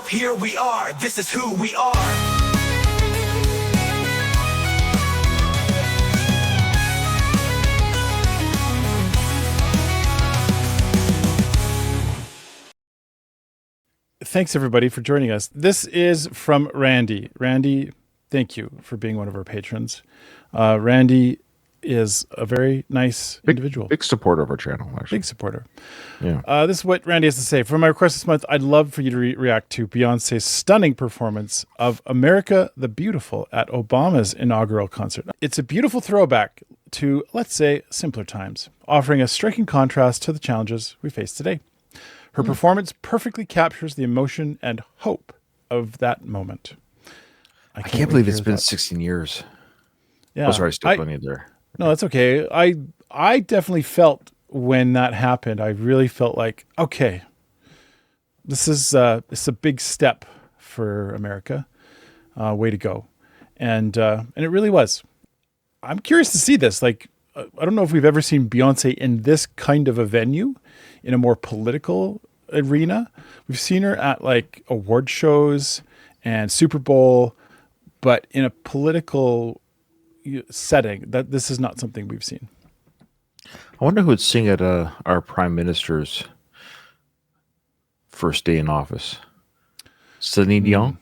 here we are, this is who we are. Thanks, everybody, for joining us. This is from Randy. Randy, thank you for being one of our patrons. Randy is a very nice individual. Big supporter of our channel, actually. Big supporter. Yeah. This is what Randy has to say. For my request this month, I'd love for you to react to Beyonce's stunning performance of America the Beautiful at Obama's inaugural concert. It's a beautiful throwback to, let's say, simpler times, offering a striking contrast to the challenges we face today. Her performance perfectly captures the emotion and hope of that moment. I can't believe it's been 16 years. Yeah. Oh, sorry, still plenty there. No, that's okay. I definitely felt when that happened, I really felt like, okay, this is it's a big step for America. Way to go. And it really was. I'm curious to see this. Like, I don't know if we've ever seen Beyonce in this kind of a venue, in a more political arena. We've seen her at like award shows and Super Bowl, but in a political setting, that this is not something we've seen. I wonder who would sing at our prime minister's first day in office. Celine Dion?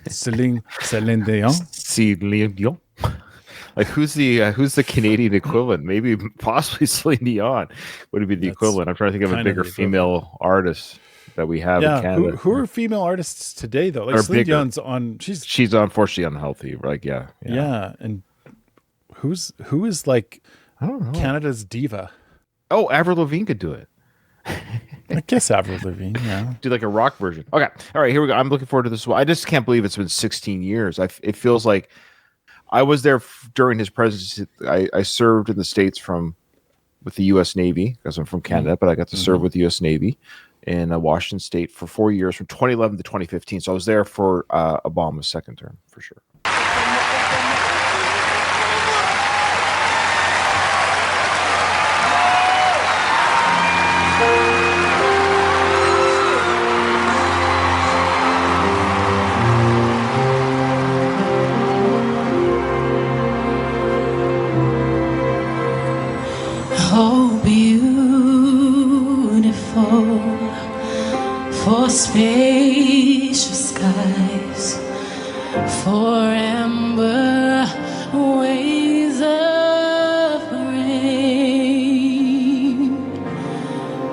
Celine Dion? Celine Dion? Like who's the Canadian equivalent? Maybe possibly Celine Dion would be the equivalent. I'm trying to think of a bigger female artist that we have in Canada. Who are female artists today though? Like Celine Dion's on. She's unfortunately unhealthy. Like yeah, and who is like, I don't know, Canada's diva? Oh, Avril Lavigne could do it. I guess Avril Lavigne, yeah. Do like a rock version. Okay, all right, here we go. I'm looking forward to this one. I just can't believe it's been 16 years. It feels like I was there during his presidency. I served in the States with the U.S. Navy because I'm from Canada, but I got to serve with the U.S. Navy in Washington State for 4 years, from 2011 to 2015. So I was there for Obama's second term, for sure. Oh, beautiful for spacious skies, for amber ways of rain,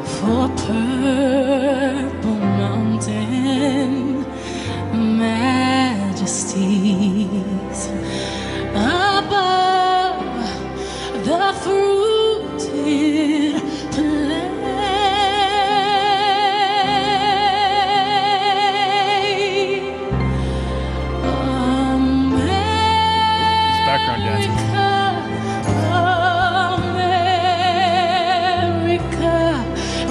for purple mountain majesties above the fruited plain. Background dancing. America,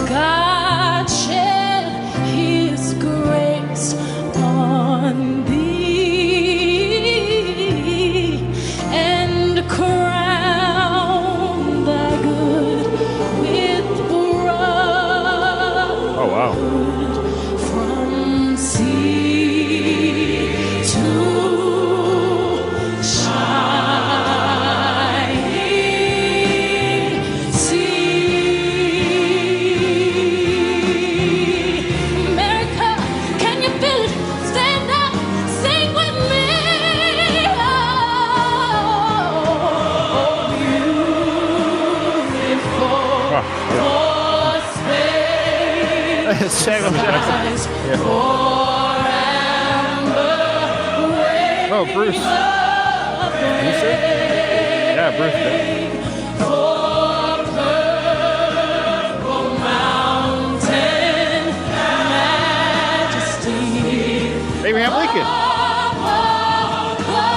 God shed His grace on thee and crown thy good with brotherhood. Oh wow! From sea to shining sea. America, can you feel it? Stand up, sing with me. Oh, beautiful for space. Skies, for amber waves Oh, Bruce. of Yeah, Bruce. rain, for purple mountain majesty. Abraham Lincoln. Above the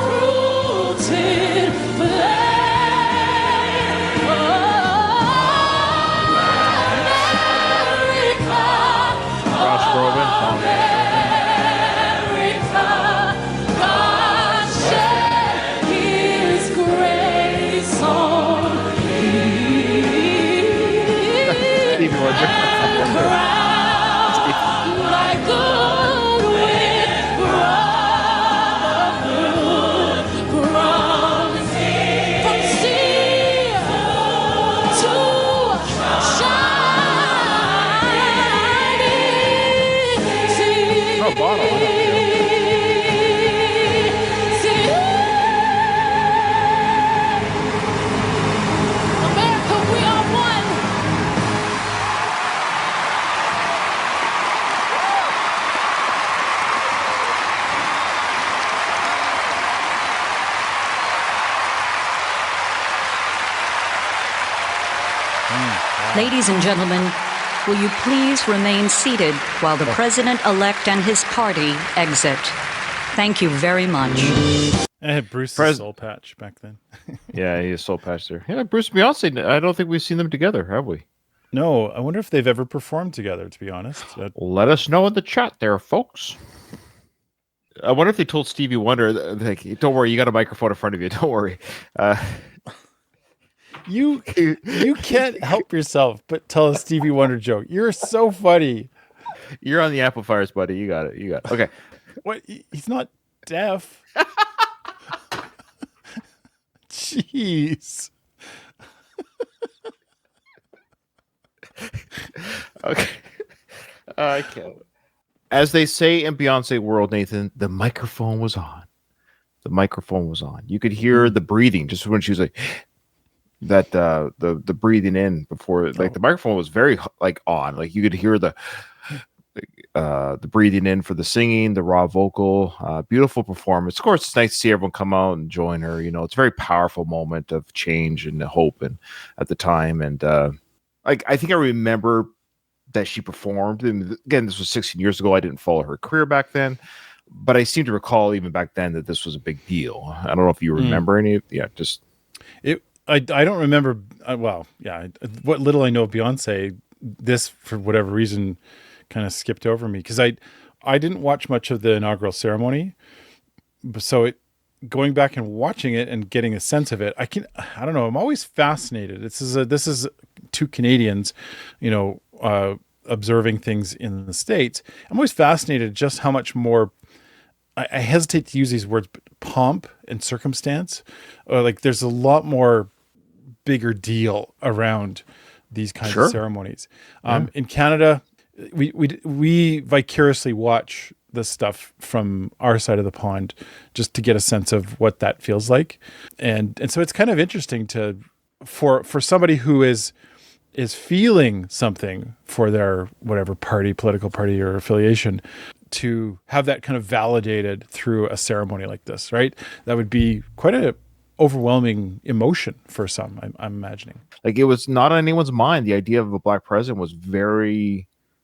fruited plain. Oh, America, Ross Groban. America, God shed His grace on thee. Stevie Wonder. Crown thy good a bottle. I don't care. America, we are one. Ladies and gentlemen, will you please remain seated while the president-elect and his party exit? Thank you very much. I had Bruce's soul patch back then. Yeah, he's soul patch there. Yeah, Bruce and Beyonce. I don't think we've seen them together, have we? No, I wonder if they've ever performed together, to be honest. Let us know in the chat there, folks. I wonder if they told Stevie Wonder, like, don't worry, you got a microphone in front of you. Don't worry. You can't help yourself but tell a Stevie Wonder joke. You're so funny. You're on the amplifiers, buddy. You got it. You got it. Okay. What? He's not deaf. Jeez. Okay. I can't. As they say in Beyonce world, Nathan, the microphone was on. The microphone was on. You could hear the breathing just when she was like that. The breathing in before, like the microphone was very like on. Like you could hear the breathing in for the singing, the raw vocal, beautiful performance. Of course, it's nice to see everyone come out and join her. You know, it's a very powerful moment of change and hope, and at the time, and like I think I remember that she performed. And again, this was 16 years ago. I didn't follow her career back then, but I seem to recall even back then that this was a big deal. I don't know if you remember any. Yeah, just it. I don't remember. Well, yeah. What little I know of Beyonce, this for whatever reason kind of skipped over me because I didn't watch much of the inaugural ceremony. So going back and watching it and getting a sense of it, I don't know. I'm always fascinated. This is two Canadians, you know, observing things in the States. I'm always fascinated just how much more, I hesitate to use these words, but pomp and circumstance, like there's a lot more bigger deal around these kinds of ceremonies. In Canada, we vicariously watch this stuff from our side of the pond just to get a sense of what that feels like. And so it's kind of interesting for somebody who is feeling something for their whatever political party or affiliation to have that kind of validated through a ceremony like this, right? That would be quite a overwhelming emotion for some, I'm imagining. like it was not on anyone's mind. The idea of a black president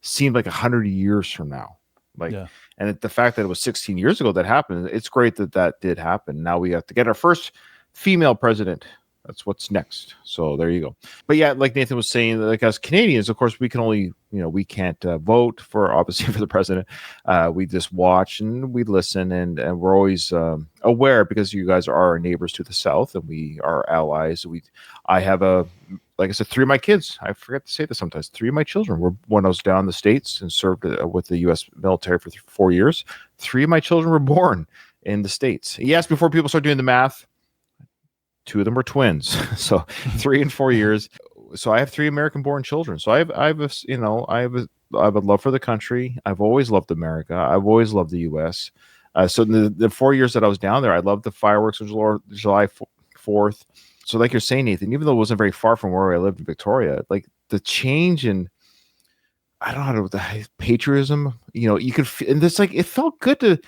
seemed like 100 years from now. Like, and the fact that it was 16 years ago that happened, it's great that did happen. Now we have to get our first female president. That's what's next. So there you go. But yeah, like Nathan was saying, like as Canadians, of course, we can only, we can't vote for, obviously, for the president. We just watch and we listen, and we're always aware because you guys are our neighbors to the south and we are allies. I have like I said, 3 of my kids, I forget to say this sometimes, 3 of my children were, when I was down in the States and served with the U.S. military for 4 years, 3 of my children were born in the States. Yes, before people start doing the math, 2 of them were twins. So 3 and 4 years. So I have 3 American-born children. So I have a love for the country. I've always loved America. I've always loved the U.S. So the 4 years that I was down there, I loved the fireworks on July 4th. So like you're saying, Nathan, even though it wasn't very far from where I lived in Victoria, like the change in, I don't know, the patriotism, you could, and it's like, it felt good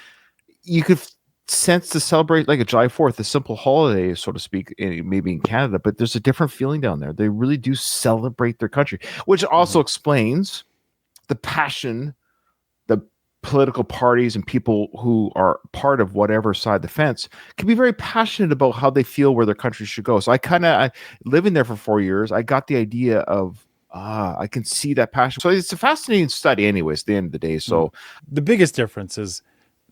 you could sense to celebrate like a July 4th, a simple holiday, so to speak, maybe in Canada, but there's a different feeling down there. They really do celebrate their country, which also explains the passion the political parties and people who are part of whatever side of the fence can be very passionate about how they feel where their country should go. So I living there for 4 years, I got the idea of, I can see that passion. So it's a fascinating study anyways, at the end of the day. So the biggest difference is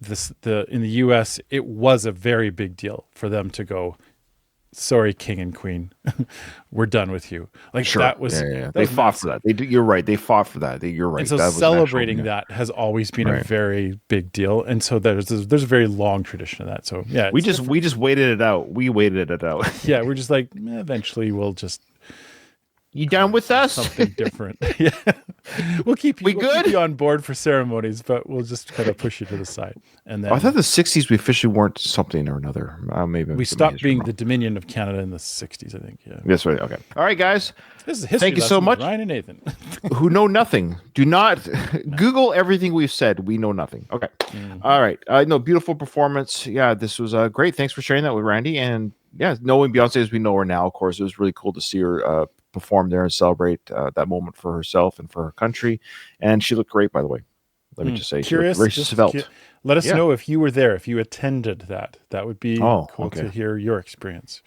in the US, it was a very big deal for them to go, sorry, king and queen, we're done with you. Like that was, they fought for that. You're right. They fought for that. You're right. And so celebrating that has always been a very big deal. And so there's a very long tradition of that. So yeah, we just waited it out. We waited it out. Yeah. We're just like, eventually we'll just You down with us? something different. Yeah, we'll keep you. We we'll good? keep you on board for ceremonies, but we'll just kind of push you to the side. And then I thought the 60s we officially weren't something or another. Maybe I'm we getting my stopped history being wrong. the Dominion of Canada in the 60s, I think. Yeah. That's right. Okay. All right, guys. This is a history Thank you so lesson with much. Ryan and Nathan. Who know nothing. Do not Google everything we've said. We know nothing. Okay. All right. No, beautiful performance. Yeah, this was great. Thanks for sharing that with Randy. And yeah, knowing Beyonce as we know her now, of course, it was really cool to see her perform there and celebrate that moment for herself and for her country. And she looked great, by the way. Let me just say, Curious, she looked very just svelte. let us Yeah. know if you were there, if you attended that. That would be Oh, cool okay. to hear your experience.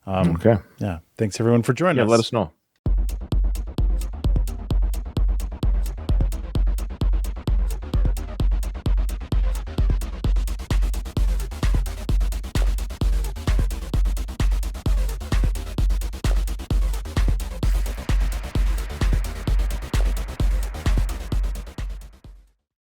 Okay. Yeah. Thanks everyone for joining Yeah, us. let us know.